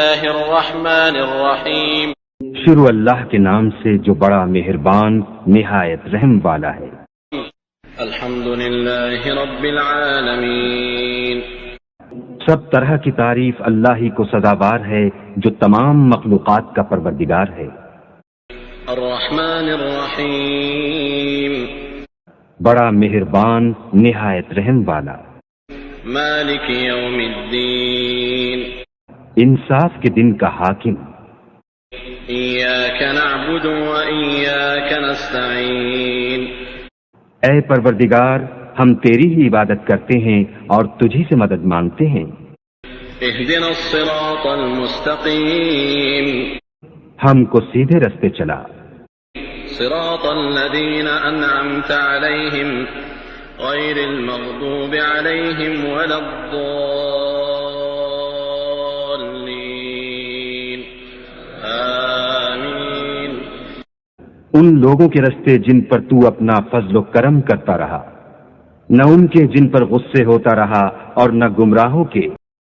اللہ الرحمن الرحیم شروع اللہ کے نام سے جو بڑا مہربان نہایت رحم والا ہے۔ الحمد للہ رب العالمین سب طرح کی تعریف اللہ ہی کو سزاوار ہے جو تمام مخلوقات کا پروردگار ہے۔ الرحمن الرحیم بڑا مہربان نہایت رحم والا۔ مالک یوم الدین انصاف کے دن کا حاکم۔ ایاک نعبد و ایاک نستعین اے پروردگار ہم تیری ہی عبادت کرتے ہیں اور تجھی سے مدد مانگتے ہیں۔ اہدنا الصراط المستقیم ہم کو سیدھے رستے چلا۔ صراط الذین انعمت علیہم غیر المغضوب علیہم ولا الضالین آمین۔ ان لوگوں کے رستے جن پر تو اپنا فضل و کرم کرتا رہا، نہ ان کے جن پر غصے ہوتا رہا اور نہ گمراہوں کے